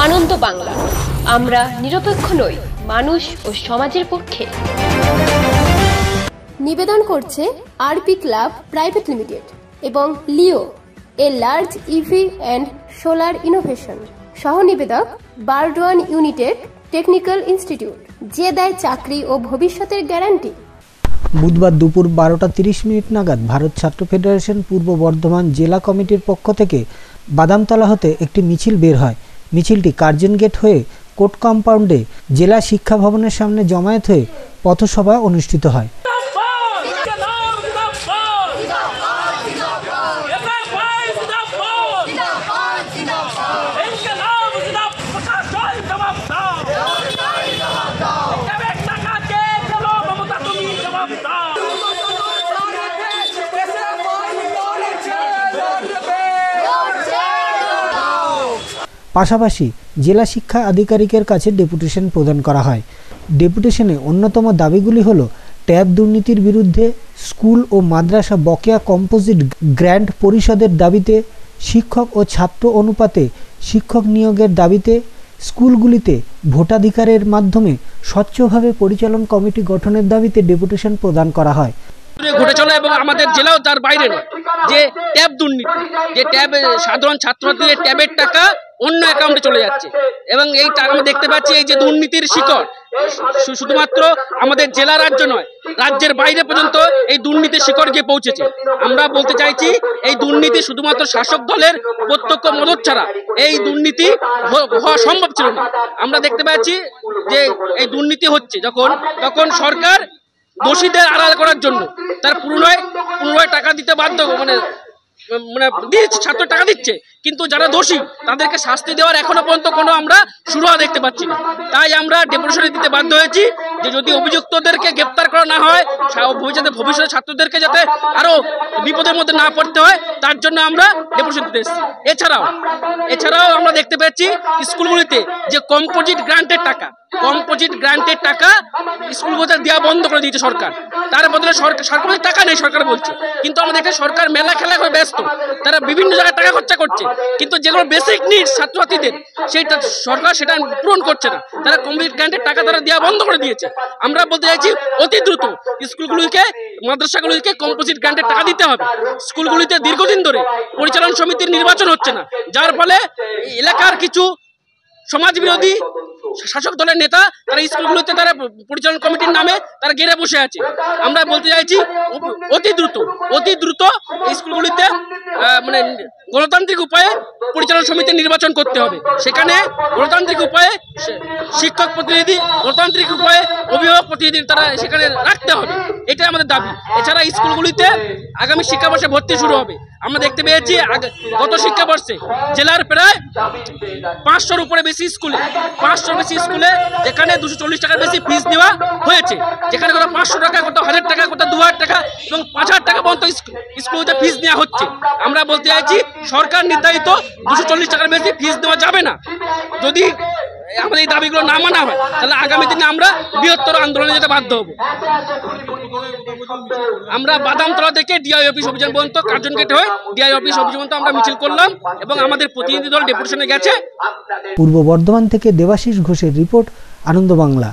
আনন্দ বাংলা, আমরা নিরপেক্ষ নই, মানুষ ও সমাজের পক্ষে। নিবেদন করছে আরপি ক্লাব প্রাইভেট লিমিটেড এবং Leo, a large EV and solar innovation. সহ নিবেদক বারডোয়ান ইউনিটেড টেকনিক্যাল ইনস্টিটিউট, যে দেয় চাকরি ও ভবিষ্যতের গ্যারান্টি। বুধবার দুপুর 12টা 30 মিনিট নাগাদ ভারত ছাত্র ফেডারেশন পূর্ব বর্ধমান জেলা কমিটির পক্ষ থেকে বাদামতলা হতে একটি মিছিল বের হয়। মিছিলটি কার্জন গেট হয়ে কোর্ট কম্পাউন্ডে জেলা শিক্ষা ভবনের সামনে জমায়েত হয়ে পথসভা অনুষ্ঠিত হয়। পাশাপাশি জেলা শিক্ষা আধিকারিকের কাছে ডেপুটেশন প্রদান করা হয়। ডেপুটেশনে অন্যতম দাবিগুলি হল ট্যাব দুর্নীতির বিরুদ্ধে, স্কুল ও মাদ্রাসা বকেয়া কম্পোজিট গ্র্যান্ট পরিশোধের দাবিতে, শিক্ষক ও ছাত্র অনুপাতে শিক্ষক নিয়োগের দাবিতে, স্কুলগুলিতে ভোটাধিকারের মাধ্যমে স্বচ্ছভাবে পরিচালন কমিটি গঠনের দাবিতে ডেপুটেশন প্রদান করা হয়। ঘটে চলে এবং আমাদের জেলাও তার বাইরে নয়, যে ট্যাব দুর্নীতি, যে ট্যাব সাধারণ ছাত্রছাত্রীদের ট্যাবের টাকা অন্য অ্যাকাউন্টে চলে যাচ্ছে এবং এই টাকা আমরা দেখতে পাচ্ছি। এই যে দুর্নীতির শিকড় শুধুমাত্র আমাদের জেলা রাজ্য নয়, রাজ্যের বাইরে পর্যন্ত এই দুর্নীতির শিকড় গিয়ে পৌঁছেছে। আমরা বলতে চাইছি, এই দুর্নীতি শুধুমাত্র শাসক দলের প্রত্যক্ষ মদত ছাড়া এই দুর্নীতি হওয়া সম্ভব ছিল না। আমরা দেখতে পাচ্ছি যে এই দুর্নীতি হচ্ছে তখন সরকার দোষীদের আড়াল করার জন্য তার পুনরায় টাকা দিতে বাধ্য, মানে ছাত্র টাকা দিচ্ছে, কিন্তু যারা দোষী তাদেরকে শাস্তি দেওয়ার এখনো পর্যন্ত কোনো আমরা শুরুয়া দেখতে পাচ্ছি না। তাই আমরা ডেপুটেশন দিতে বাধ্য হয়েছি যে যদি অভিযুক্তদেরকে গ্রেপ্তার করা না হয়, ভবিষ্যতে ছাত্রদেরকে যাতে আরো বিপদের মধ্যে না পড়তে হয়, তার জন্য আমরা ডেপুটেশন দিতে এসেছি। এছাড়াও আমরা দেখতে পাচ্ছি স্কুলগুলিতে যে কম্পোজিট গ্রান্টের টাকা স্কুলগুলোতে দেওয়া বন্ধ করে দিয়েছে সরকার। তার বদলে সরকারের টাকা নেই, সরকার বলছে, কিন্তু আমরা দেখি সরকার মেলা খেলা করে ব্যস্ত। তারা বিভিন্ন জায়গায় টাকা খরচা করছে, কিন্তু যেগুলো বেসিক নিডস ছাত্রছাত্রীদের সেইটা সরকার সেটা পূরণ করছে না। তারা কম্পোজিট গ্রান্টের টাকা তারা দেওয়া বন্ধ করে দিয়েছে। আমরা বলতে চাইছি অতি দ্রুত স্কুলগুলিকে, মাদ্রাসাগুলিকে কম্পোজিট গ্রান্টের টাকা দিতে হবে। স্কুলগুলিতে দীর্ঘদিন ধরে পরিচালন সমিতির নির্বাচন হচ্ছে না, যার ফলে এলাকার কিছু সমাজ বিরোধী শাসক দলের নেতা তারা স্কুলগুলোতে তারা পরিচালন কমিটির নামে তারা ঘেরে বসে আছে। আমরা বলতে চাইছি অতি দ্রুত স্কুলগুলিতে মানে গণতান্ত্রিক উপায়ে পরিচালন সমিতির নির্বাচন করতে হবে। সেখানে গণতান্ত্রিক উপায়ে শিক্ষক প্রতিনিধি, গণতান্ত্রিক উপায়ে অভিভাবক প্রতিনিধি তারা সেখানে রাখতে হবে, এটাই আমাদের দাবি। এছাড়া স্কুলগুলিতে আগামী শিক্ষাবর্ষে ভর্তি শুরু হবে। আমরা দেখতে পেয়েছি গত শিক্ষাবর্ষে জেলার প্রায় 500-র উপরে বেশি স্কুলে যেখানে 240 টাকার বেশি ফিস দেওয়া হয়েছে, যেখানে কত 500 টাকা, কত 1000 টাকা, কত 2000 টাকা এবং 5000 টাকা পর্যন্ত স্কুলতে ফিস নেওয়া হচ্ছে। আমরা বলতে চাইছি সরকার নির্ধারিত 240 টাকার বেশি ফিস দেওয়া যাবে না। যদি আমাদের এই দাবিগুলো না মানা হয়, তাহলে আগামী দিনে আমরা বৃহত্তর আন্দোলনে যেতে বাধ্য হব। আমরা বাদামতলা থেকে ডিআই অফিস অভিযান পর্যন্ত, কার্জন গেট হয়ে ডিআই অফিস অফিস পর্যন্ত আমরা মিছিল করলাম এবং আমাদের প্রতিনিধি দল ডেপুটেশনে গেছে। পূর্ব বর্ধমান থেকে দেবাশিস ঘোষের রিপোর্ট, আনন্দ বাংলা।